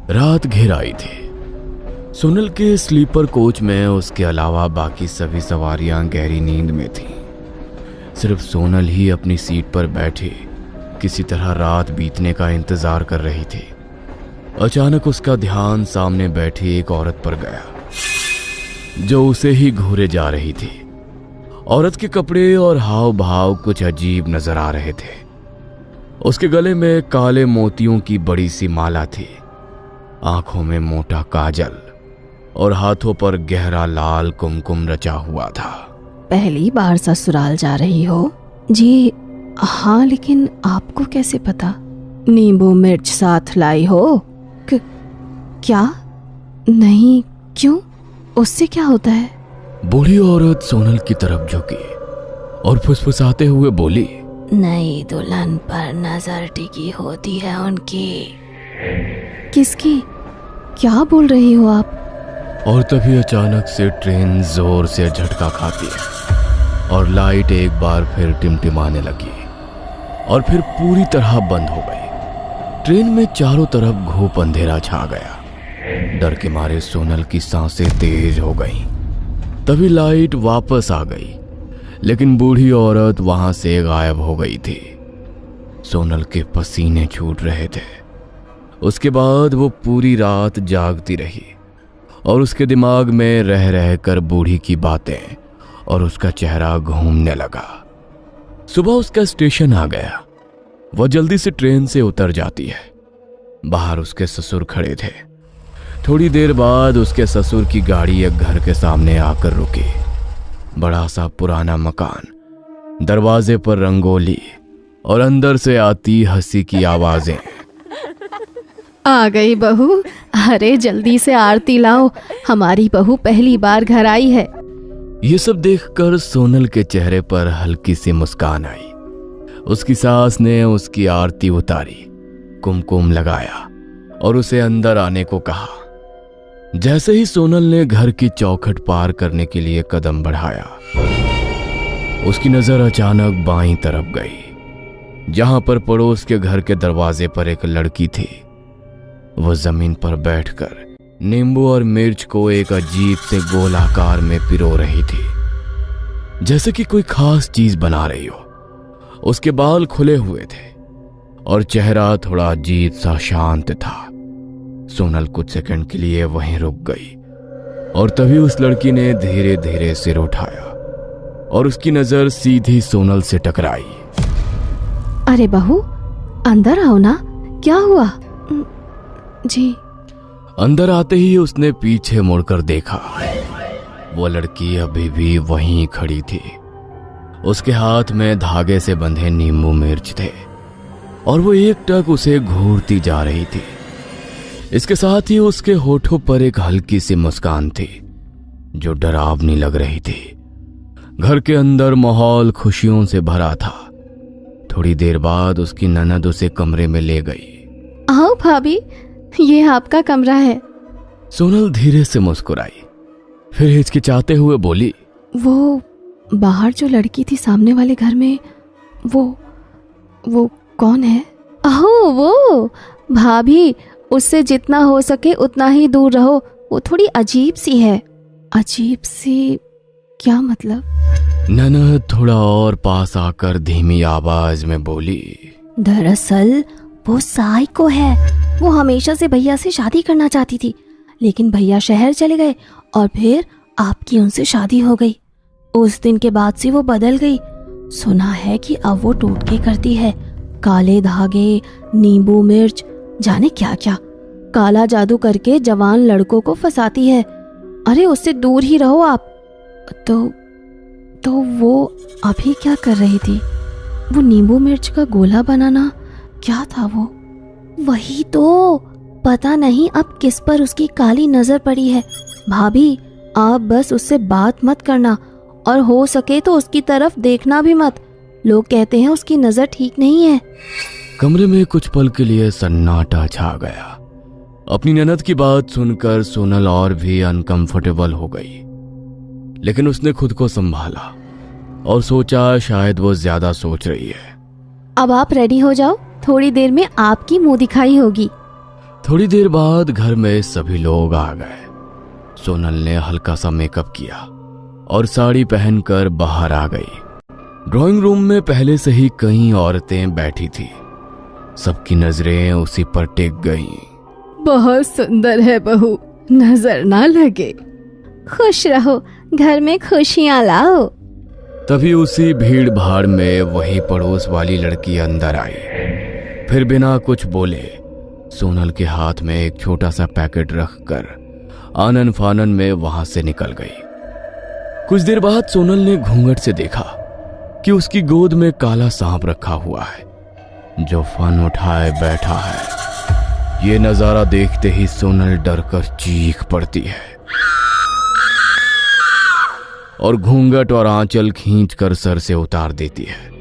रात घिर आई थी। सोनल के स्लीपर कोच में उसके अलावा बाकी सभी सवारियां गहरी नींद में थीं। सिर्फ सोनल ही अपनी सीट पर बैठी किसी तरह रात बीतने का इंतजार कर रही थी। अचानक उसका ध्यान सामने बैठी एक औरत पर गया जो उसे ही घूरे जा रही थी। औरत के कपड़े और हाव भाव कुछ अजीब नजर आ रहे थे। उसके गले में काले मोतियों की बड़ी सी माला थी, आंखों में मोटा काजल और हाथों पर गहरा लाल कुमकुम रचा हुआ था। पहली बार ससुराल जा रही हो? जी हाँ, लेकिन आपको कैसे पता? नींबू मिर्च साथ लाई हो? क्या? नहीं, क्यों? उससे क्या होता है? बूढ़ी औरत सोनल की तरफ झुकी और फुसफुसाते हुए बोली, नई दुल्हन पर नजर टिकी होती है उनकी। किसकी? क्या बोल रही हो आप? और तभी अचानक से ट्रेन जोर से झटका खाती है और लाइट एक बार फिर टिमटिमाने लगी और फिर पूरी तरह बंद हो गई। ट्रेन में चारों तरफ घूप अंधेरा छा गया। डर के मारे सोनल की सांसें तेज हो गईं। तभी लाइट वापस आ गई, लेकिन बूढ़ी औरत वहां से गायब हो गई थी। सोनल के पसीने छूट रहे थे। उसके बाद वो पूरी रात जागती रही और उसके दिमाग में रह रह कर बूढ़ी की बातें और उसका चेहरा घूमने लगा। सुबह उसका स्टेशन आ गया। वह जल्दी से ट्रेन से उतर जाती है। बाहर उसके ससुर खड़े थे। थोड़ी देर बाद उसके ससुर की गाड़ी एक घर के सामने आकर रुकी। बड़ा सा पुराना मकान, दरवाजे पर रंगोली और अंदर से आती हंसी की आवाजें। आ गई बहू। अरे जल्दी से आरती लाओ, हमारी बहू पहली बार घर आई है। ये सब देखकर सोनल के चेहरे पर हल्की सी मुस्कान आई। उसकी सास ने उसकी आरती उतारी, कुमकुम लगाया और उसे अंदर आने को कहा। जैसे ही सोनल ने घर की चौखट पार करने के लिए कदम बढ़ाया, उसकी नजर अचानक बाईं तरफ गई, जहां पर पड़ोस के घर के दरवाजे पर एक लड़की थी। वह जमीन पर बैठकर नींबू और मिर्च को एक अजीब से गोल आकार में पिरो रही थी, जैसे कि कोई खास चीज बना रही हो। उसके बाल खुले हुए थे और चेहरा थोड़ा अजीब सा शांत था। सोनल कुछ सेकंड के लिए वहीं रुक गई और तभी उस लड़की ने धीरे धीरे सिर उठाया और उसकी नजर सीधी सोनल से टकराई। अरे बहू, अंदर आओ ना, क्या हुआ? जी। अंदर आते ही उसने पीछे मुड़कर देखा। वो लड़की अभी भी वहीं खड़ी थी। उसके हाथ में धागे से बंधे नींबू मिर्च थे और वो एकटक उसे घूरती जा रही थी। इसके साथ ही उसके होठों पर एक हल्की सी मुस्कान थी जो डरावनी लग रही थी। घर के अंदर माहौल खुशियों से भरा था। थोड़ी देर बाद उसकी ननद उसे कमरे में ले गई। आओ भाभी, ये आपका कमरा है। सोनल धीरे से मुस्कुराई, फिर हिचकिचाते हुए बोली, वो बाहर जो लड़की थी सामने वाले घर में, वो कौन है? ओह, वो भाभी, उससे जितना हो सके उतना ही दूर रहो। वो थोड़ी अजीब सी है। अजीब सी? क्या मतलब? ननद थोड़ा और पास आकर धीमी आवाज में बोली, दरअसल वो साइको है। वो हमेशा से भैया से शादी करना चाहती थी, लेकिन भैया शहर चले गए और फिर आपकी उनसे शादी हो गई। उस दिन के बाद से वो बदल गई। सुना है कि अब वो टोटके करती है, काले धागे, नींबू मिर्च, जाने क्या क्या। काला जादू करके जवान लड़कों को फंसाती है। अरे उससे दूर ही रहो आप। तो वो अभी क्या कर रही थी? वो नींबू मिर्च का गोला बनाना, क्या था वो? वही तो, पता नहीं अब किस पर उसकी काली नजर पड़ी है। भाभी, आप बस उससे बात मत करना और हो सके तो उसकी तरफ देखना भी मत। लोग कहते हैं उसकी नजर ठीक नहीं है। कमरे में कुछ पल के लिए सन्नाटा छा गया। अपनी ननद की बात सुनकर सोनल और भी अनकंफर्टेबल हो गई, लेकिन उसने खुद को संभाला और सोचा शायद वो ज्यादा सोच रही है। अब आप रेडी हो जाओ, थोड़ी देर में आपकी मुंह दिखाई होगी। थोड़ी देर बाद घर में सभी लोग आ गए। सोनल ने हल्का सा मेकअप किया और साड़ी पहनकर बाहर आ गई। ड्राइंग रूम में पहले से ही कई औरतें बैठी थी। सबकी नजरें उसी पर टिक गईं। बहुत सुंदर है बहू, नजर ना लगे। खुश रहो, घर में खुशियां लाओ। तभी उसी भीड़ भाड़ में वही पड़ोस वाली लड़की अंदर आई। फिर बिना कुछ बोले सोनल के हाथ में एक छोटा सा पैकेट रखकर आनन फानन में वहां से निकल गई। कुछ देर बाद सोनल ने घूंघट से देखा कि उसकी गोद में काला सांप रखा हुआ है जो फन उठाए बैठा है। ये नजारा देखते ही सोनल डरकर चीख पड़ती है और घूंघट और आंचल खींचकर सर से उतार देती है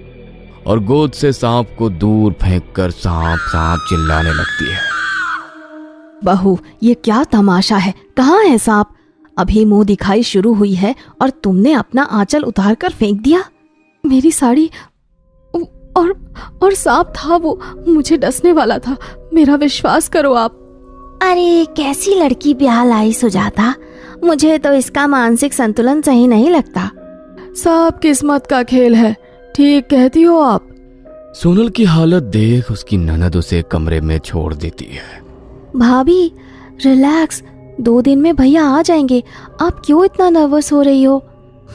और गोद से सांप को दूर फेंककर सांप सांप चिल्लाने लगती है। बहू, ये क्या तमाशा है? कहाँ है सांप? अभी मुंह दिखाई शुरू हुई है और तुमने अपना आंचल उतार कर फेंक दिया। मेरी साड़ी और सांप था वो, मुझे डसने वाला था। मेरा विश्वास करो आप। अरे कैसी लड़की ब्याह लाई सुजाता, मुझे तो इसका मानसिक संतुलन सही नहीं लगता। सब किस्मत का खेल है, ठीक कहती हो आप। सोनल की हालत देख उसकी ननद उसे कमरे में छोड़ देती है। भाभी रिलैक्स, 2 दिन में भैया आ जाएंगे, आप क्यों इतना नर्वस हो रही हो?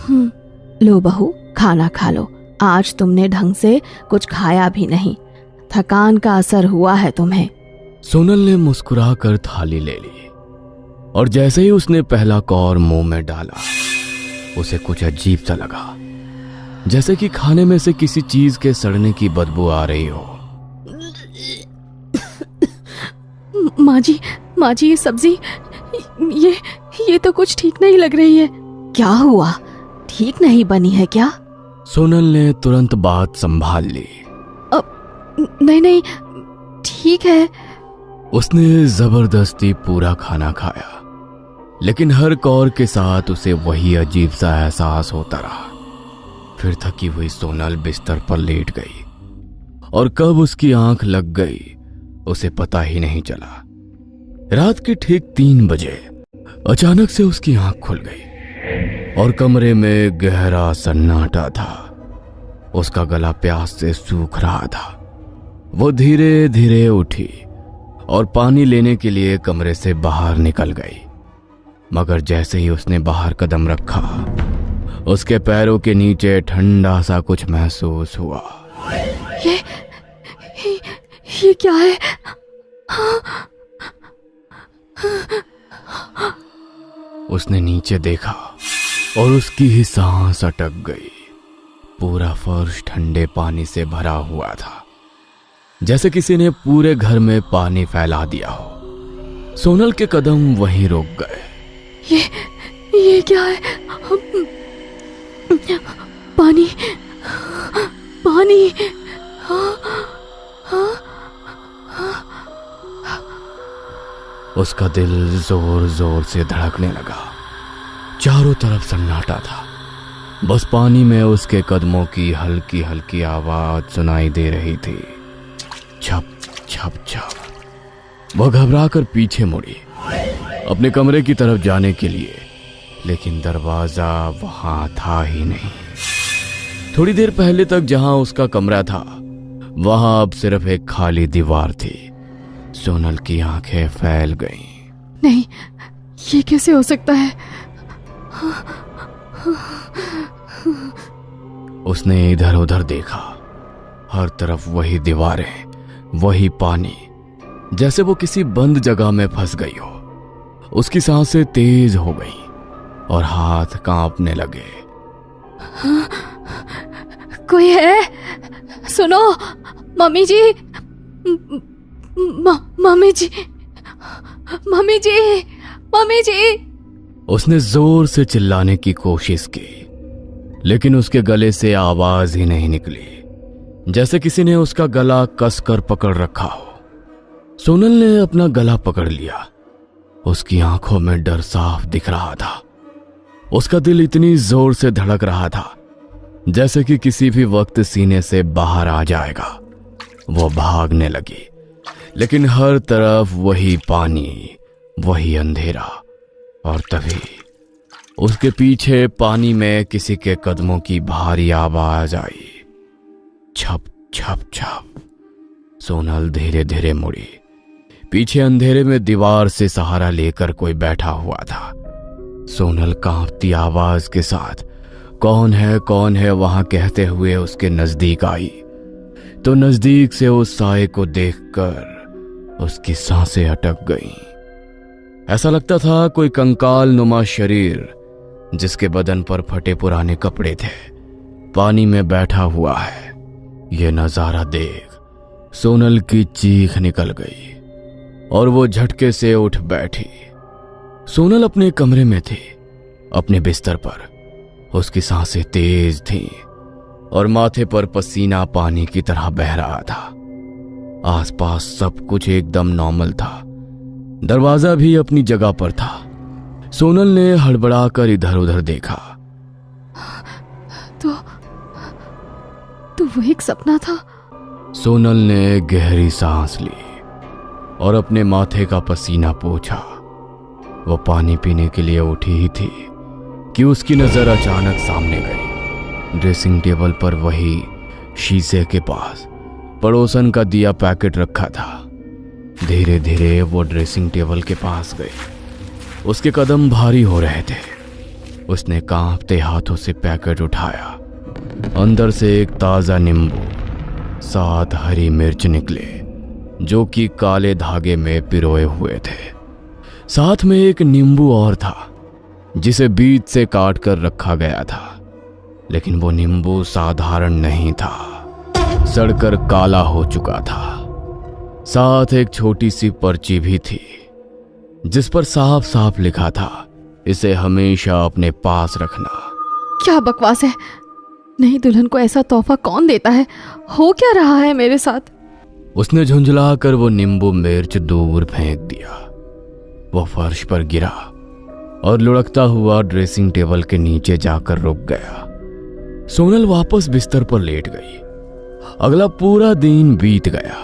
लो बहू, खाना खा लो। आज तुमने ढंग से कुछ खाया भी नहीं, थकान का असर हुआ है तुम्हें। सोनल ने मुस्कुराकर थाली ले ली और जैसे ही उसने पहला कौर मुंह में डाला उसे कुछ अजीब सा लगा, जैसे कि खाने में से किसी चीज के सड़ने की बदबू आ रही हो। माँ जी, ये सब्जी, ये तो कुछ ठीक नहीं लग रही है। क्या हुआ? ठीक नहीं बनी है क्या? सोनल ने तुरंत बात संभाल ली। नहीं, ठीक है। उसने जबरदस्ती पूरा खाना खाया, लेकिन हर कौर के साथ उसे वही अजीब सा एहसास होता रहा। फिर थकी हुई सोनल बिस्तर पर लेट गई और कब उसकी आंख लग गई उसे पता ही नहीं चला। रात के ठीक 3 बजे अचानक से उसकी आंख खुल गई और कमरे में गहरा सन्नाटा था। उसका गला प्यास से सूख रहा था। वो धीरे धीरे उठी और पानी लेने के लिए कमरे से बाहर निकल गई, मगर जैसे ही उसने बाहर कदम रखा उसके पैरों के नीचे ठंडा सा कुछ महसूस हुआ। ये क्या है? उसने नीचे देखा और उसकी ही सांस अटक गई। पूरा फर्श ठंडे पानी से भरा हुआ था, जैसे किसी ने पूरे घर में पानी फैला दिया हो। सोनल के कदम वहीं रुक गए। ये क्या है? पानी। उसका दिल जोर जोर से धड़कने लगा। चारों तरफ सन्नाटा था, बस पानी में उसके कदमों की हल्की हल्की आवाज सुनाई दे रही थी। छप छप छप। वह घबराकर पीछे मुड़ी अपने कमरे की तरफ जाने के लिए, लेकिन दरवाजा वहां था ही नहीं। थोड़ी देर पहले तक जहां उसका कमरा था वहां अब सिर्फ एक खाली दीवार थी। सोनल की आंखें फैल गईं। नहीं, ये कैसे हो सकता है? उसने इधर उधर देखा, हर तरफ वही दीवारें, वही पानी, जैसे वो किसी बंद जगह में फंस गई हो। उसकी सांसें तेज हो गई और हाथ कांपने लगे। कोई है? सुनो, मम्मी जी, मम्मी जी। उसने जोर से चिल्लाने की कोशिश की, लेकिन उसके गले से आवाज ही नहीं निकली, जैसे किसी ने उसका गला कसकर पकड़ रखा हो। सोनल ने अपना गला पकड़ लिया। उसकी आंखों में डर साफ दिख रहा था। उसका दिल इतनी जोर से धड़क रहा था जैसे कि किसी भी वक्त सीने से बाहर आ जाएगा। वो भागने लगी, लेकिन हर तरफ वही पानी, वही अंधेरा। और तभी उसके पीछे पानी में किसी के कदमों की भारी आवाज आई। छप छप छप। सोनल धीरे धीरे मुड़ी। पीछे अंधेरे में दीवार से सहारा लेकर कोई बैठा हुआ था। सोनल कांपती आवाज के साथ कौन है वहां कहते हुए उसके नजदीक आई, तो नजदीक से उस साए को देखकर उसकी सांसें अटक गईं। ऐसा लगता था कोई कंकाल नुमा शरीर जिसके बदन पर फटे पुराने कपड़े थे, पानी में बैठा हुआ है। यह नजारा देख सोनल की चीख निकल गई और वो झटके से उठ बैठी। सोनल अपने कमरे में थी, अपने बिस्तर पर। उसकी सांसें तेज थीं और माथे पर पसीना पानी की तरह बह रहा था। आसपास सब कुछ एकदम नॉर्मल था। दरवाजा भी अपनी जगह पर था। सोनल ने हड़बड़ाकर इधर उधर देखा। तो वो एक सपना था। सोनल ने गहरी सांस ली और अपने माथे का पसीना पोंछा। वो पानी पीने के लिए उठी ही थी कि उसकी नजर अचानक सामने गई। ड्रेसिंग टेबल पर वही शीशे के पास पड़ोसन का दिया पैकेट रखा था। धीरे धीरे वो ड्रेसिंग टेबल के पास गई। उसके कदम भारी हो रहे थे। उसने कांपते हाथों से पैकेट उठाया। अंदर से एक ताजा नींबू, 7 हरी मिर्च निकले जो कि काले धागे में पिरोए हुए थे। साथ में एक नींबू और था जिसे बीच से काट कर रखा गया था, लेकिन वो नींबू साधारण नहीं था, सड़कर काला हो चुका था। साथ एक छोटी सी पर्ची भी थी जिस पर साफ साफ लिखा था, इसे हमेशा अपने पास रखना। क्या बकवास है। नई दुल्हन को ऐसा तोहफा कौन देता है? हो क्या रहा है मेरे साथ? उसने झुंझलाकर वो नींबू मिर्च दूर फेंक दिया। वो फर्श पर गिरा और लुढ़कता हुआ ड्रेसिंग टेबल के नीचे जाकर रुक गया। सोनल वापस बिस्तर पर लेट गई। अगला पूरा दिन बीत गया।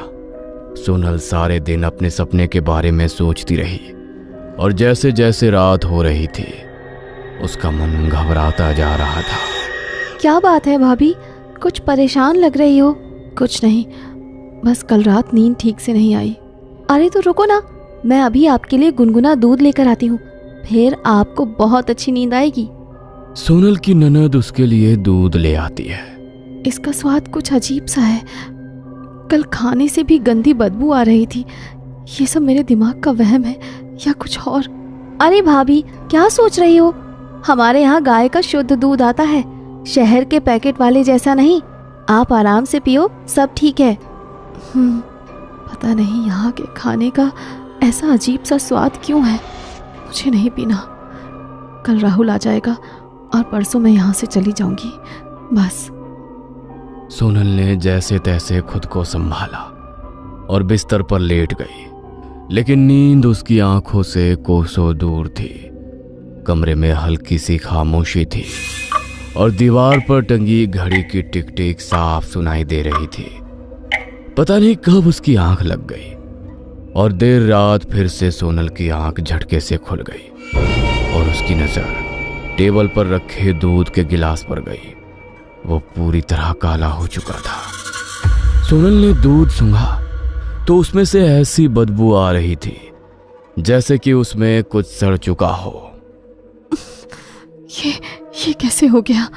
सोनल सारे दिन अपने सपने के बारे में सोचती रही और जैसे जैसे रात हो रही थी उसका मन घबराता जा रहा था। क्या बात है भाभी, कुछ परेशान लग रही हो? कुछ नहीं, बस कल रात नींद ठीक से नहीं आई। अरे तो रुको ना, मैं अभी आपके लिए गुनगुना दूध लेकर आती हूँ, फिर आपको बहुत अच्छी नींद आएगी। सोनल की ननद उसके लिए दूध ले आती है। इसका स्वाद कुछ अजीब सा है। कल खाने से भी गंदी बदबू आ रही थी। ये सब मेरे दिमाग का वहम है या कुछ और? अरे भाभी, क्या सोच रही हो? हमारे यहाँ गाय का शुद्ध दूध आता है, शहर के पैकेट वाले जैसा नहीं। आप आराम से पियो, सब ठीक है। पता नहीं यहाँ के खाने का ऐसा अजीब सा स्वाद क्यों है। मुझे नहीं पीना। कल राहुल आ जाएगा और परसों मैं यहाँ से चली जाऊंगी, बस। सोनल ने जैसे तैसे खुद को संभाला और बिस्तर पर लेट गई, लेकिन नींद उसकी आंखों से कोसों दूर थी। कमरे में हल्की सी खामोशी थी और दीवार पर टंगी घड़ी की टिक टिक साफ सुनाई दे रही थी। पता नहीं कब उसकी आंख लग गई और देर रात फिर से सोनल की आंख झटके से खुल गई और उसकी नजर टेबल पर रखे दूध के गिलास पर गई। वो पूरी तरह काला हो चुका था। सोनल ने दूध सूंघा तो उसमें से ऐसी बदबू आ रही थी जैसे कि उसमें कुछ सड़ चुका हो। ये कैसे हो गया?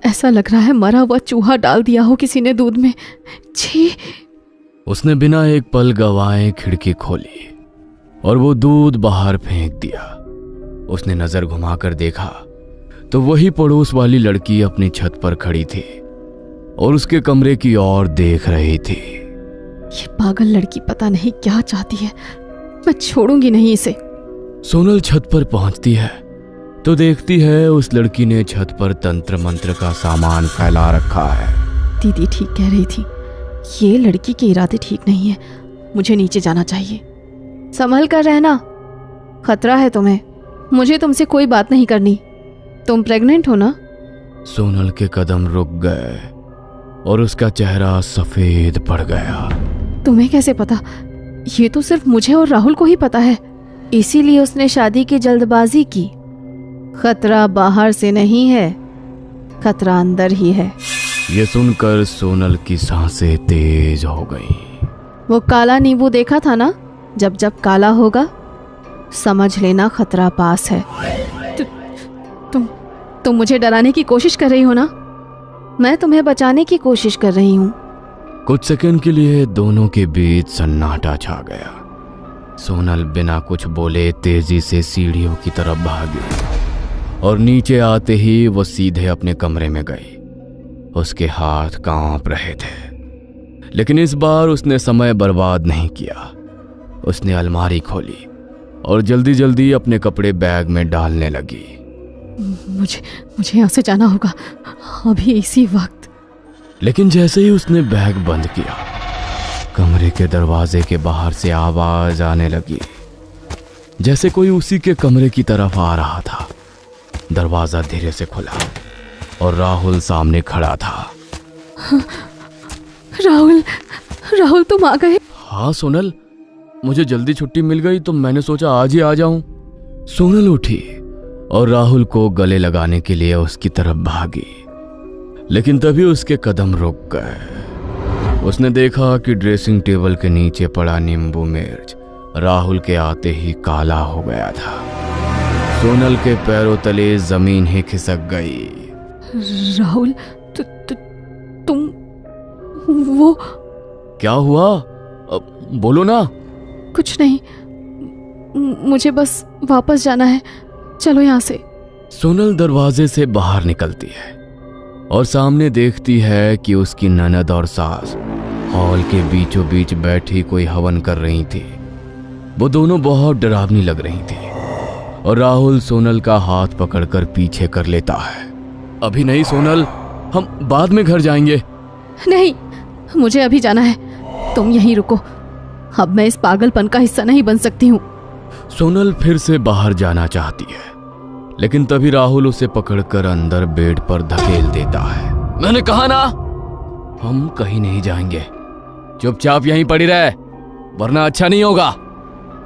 ऐसा लग रहा है मरा हुआ चूहा डाल दिया हो किसी ने दूध में। छी! उसने बिना एक पल गवाए खिड़की खोली और वो दूध बाहर फेंक दिया। उसने नजर घुमाकर देखा तो वही पड़ोस वाली लड़की अपनी छत पर खड़ी थी और उसके कमरे की ओर देख रही थी। ये पागल लड़की पता नहीं क्या चाहती है, मैं छोड़ूंगी नहीं इसे। सोनल छत पर पहुंचती है तो देखती है उस लड़की ने छत पर तंत्र मंत्र का सामान फैला रखा है। दीदी ठीक कह रही थी, ये लड़की के इरादे ठीक नहीं है। मुझे नीचे जाना चाहिए। संभल कर रहना, खतरा है तुम्हें। मुझे तुमसे कोई बात नहीं करनी। तुम प्रेग्नेंट हो ना? सोनल के कदम रुक गए और उसका चेहरा सफेद पड़ गया। तुम्हें कैसे पता? ये तो सिर्फ मुझे और राहुल को ही पता है, इसीलिए उसने शादी की जल्दबाजी की। खतरा बाहर से नहीं है, खतरा अंदर ही है। ये सुनकर सोनल की सांसें तेज हो गईं। वो काला नींबू देखा था ना, जब जब काला होगा समझ लेना खतरा पास है। तुम मुझे डराने की कोशिश कर रही हो ना? मैं तुम्हें बचाने की कोशिश कर रही हूँ। कुछ सेकंड के लिए दोनों के बीच सन्नाटा छा गया। सोनल बिना कुछ बोले तेजी से सीढ़ियों की तरफ भागी और नीचे आते ही वो सीधे अपने कमरे में गई। उसके हाथ कांप रहे थे, लेकिन इस बार उसने समय बर्बाद नहीं किया। उसने अलमारी खोली और जल्दी जल्दी अपने कपड़े बैग में डालने लगी। मुझे यहाँ से जाना होगा अभी इसी वक्त। लेकिन जैसे ही उसने बैग बंद किया, कमरे के दरवाजे के बाहर से आवाज आने लगी, जैसे कोई उसी के कमरे की तरफ आ रहा था। दरवाजा धीरे से खुला और राहुल सामने खड़ा था। राहुल तुम आ गए? हाँ सोनल, मुझे जल्दी छुट्टी मिल गई तो मैंने सोचा आज ही आ जाऊं। सोनल उठी और राहुल को गले लगाने के लिए उसकी तरफ भागी, लेकिन तभी उसके कदम रुक गए। उसने देखा कि ड्रेसिंग टेबल के नीचे पड़ा नींबू मिर्च राहुल के आते ही काला हो गया था। सोनल के पैरों तले जमीन ही खिसक गई। राहुल, तुम वो क्या हुआ? बोलो ना। कुछ नहीं, मुझे बस वापस जाना है, चलो यहाँ से। सोनल दरवाजे से बाहर निकलती है और सामने देखती है कि उसकी ननद और सास हॉल के बीचों बीच बैठी कोई हवन कर रही थी। वो दोनों बहुत डरावनी लग रही थी और राहुल सोनल का हाथ पकड़कर पीछे कर लेता है। अभी नहीं सोनल, हम बाद में घर जाएंगे। नहीं, मुझे अभी जाना है, तुम यहीं रुको। अब मैं इस पागलपन का हिस्सा नहीं बन सकती हूँ। सोनल फिर से बाहर जाना चाहती है, लेकिन तभी राहुल उसे पकड़कर अंदर बेड पर धकेल देता है। मैंने कहा ना, हम कहीं नहीं जाएंगे, चुपचाप यहीं पड़ी रहे, वरना अच्छा नहीं होगा।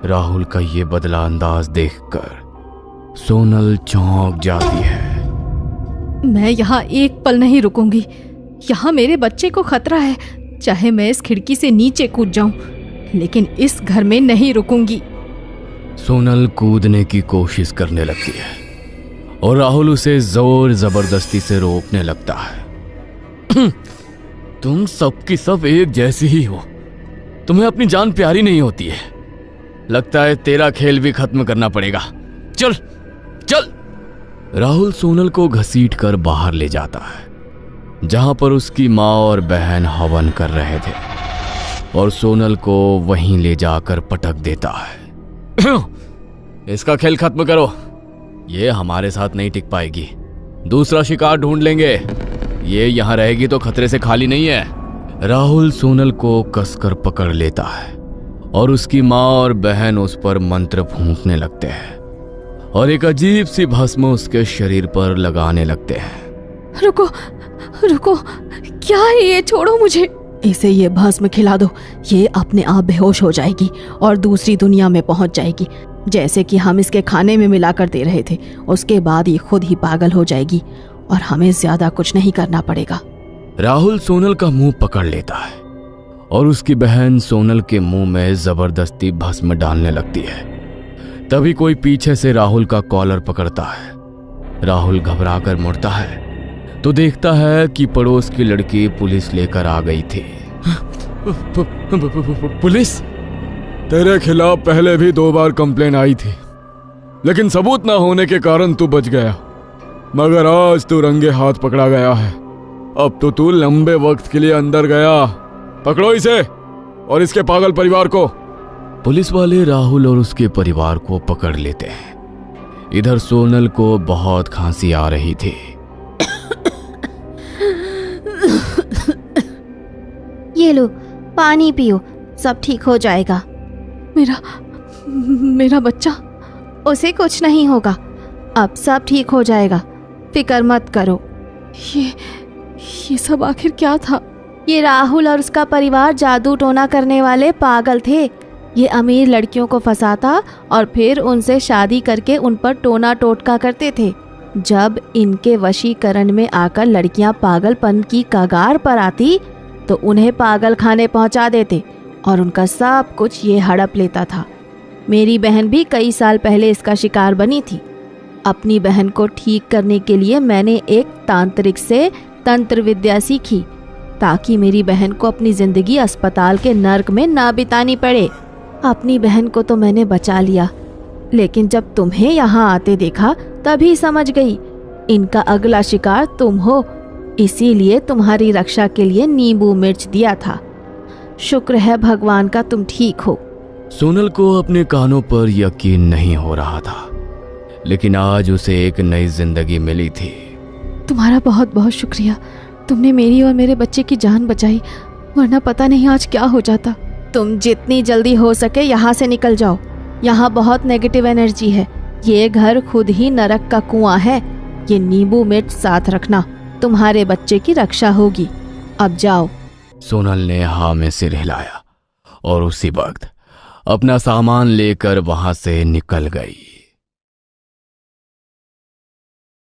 राहुल का ये बदला अंदाज देखकर सोनल चौंक जाती है। मैं यहाँ एक पल नहीं रुकूंगी, यहाँ मेरे बच्चे को खतरा है। चाहे मैं इस खिड़की से नीचे कूद जाऊं, लेकिन इस घर में नहीं रुकूंगी। सोनल कूदने की कोशिश करने लगती है और राहुल उसे जोर जबरदस्ती से रोकने लगता है। तुम सबकी सब एक जैसी ही हो, तुम्हें अपनी जान प्यारी नहीं होती है। लगता है तेरा खेल भी खत्म करना पड़ेगा। चल चल। राहुल सोनल को घसीटकर बाहर ले जाता है, जहां पर उसकी माँ और बहन हवन कर रहे थे, और सोनल को वहीं ले जाकर पटक देता है। इसका खेल खत्म करो, ये हमारे साथ नहीं टिक पाएगी। दूसरा शिकार ढूंढ लेंगे, ये यहां रहेगी तो खतरे से खाली नहीं है। राहुल सोनल को कसकर पकड़ लेता है और उसकी माँ और बहन उस पर मंत्र फूंकने लगते हैं और एक अजीब सी भस्म उसके शरीर पर लगाने लगते हैं। रुको रुको, क्या है ये? छोड़ो मुझे। इसे ये भस्म खिला दो, ये अपने आप बेहोश हो जाएगी और दूसरी दुनिया में पहुंच जाएगी। जैसे कि हम इसके खाने में मिलाकर दे रहे थे, उसके बाद ये खुद ही पागल हो जाएगी और हमें ज्यादा कुछ नहीं करना पड़ेगा। राहुल सोनल का मुंह पकड़ लेता है और उसकी बहन सोनल के मुंह में जबरदस्ती भस्म डालने लगती है। तभी कोई पीछे से राहुल का कॉलर पकड़ता है। राहुल घबराकर मुड़ता है तो देखता है कि पड़ोस की लड़की पुलिस लेकर आ गई थी। पुलिस? तेरे खिलाफ पहले भी 2 बार कंप्लेन आई थी, लेकिन सबूत ना होने के कारण तू बच गया, मगर आज तू रंगे हाथ पकड़ा गया है। अब तो तू लंबे वक्त के लिए अंदर गया। पकड़ो इसे और इसके पागल परिवार को। पुलिस वाले राहुल और उसके परिवार को पकड़ लेते हैं। इधर सोनल को बहुत खांसी आ रही थी। ये लो, पानी पियो, सब ठीक हो जाएगा। मेरा बच्चा, उसे कुछ नहीं होगा, अब सब ठीक हो जाएगा, फिक्र मत करो। ये सब आखिर क्या था? ये राहुल और उसका परिवार जादू टोना करने वाले पागल थे। ये अमीर लड़कियों को फंसाता और फिर उनसे शादी करके उन पर टोना टोटका करते थे। जब इनके वशीकरण में आकर लड़कियां पागलपन की कगार पर आती तो उन्हें पागल खाने पहुंचा देते और उनका सब कुछ ये हड़प लेता था। मेरी बहन भी कई साल पहले इसका शिकार बनी थी। अपनी बहन को ठीक करने के लिए मैंने एक तांत्रिक से तंत्र विद्या सीखी ताकि मेरी बहन को अपनी जिंदगी अस्पताल के नर्क में ना बितानी पड़े। अपनी बहन को तो मैंने बचा लिया, लेकिन जब तुम्हें यहाँ आते देखा तभी समझ गई इनका अगला शिकार तुम हो। इसीलिए तुम्हारी रक्षा के लिए नींबू मिर्च दिया था। शुक्र है भगवान का तुम ठीक हो। सोनल को अपने कानों पर यकीन नहीं हो रहा था, लेकिन आज उसे एक नई जिंदगी मिली थी। तुम्हारा बहुत बहुत शुक्रिया। तुमने मेरी और मेरे बच्चे की जान बचाई, वरना पता नहीं आज क्या हो जाता। तुम जितनी जल्दी हो सके यहाँ से निकल जाओ। यहाँ बहुत नेगेटिव एनर्जी है। ये घर खुद ही नरक का कुआं है। ये नींबू मिर्च साथ रखना, तुम्हारे बच्चे की रक्षा होगी। अब जाओ। सोनल ने हाँ में सिर हिलाया और उसी वक्त अपना सामान लेकर वहां से निकल गई।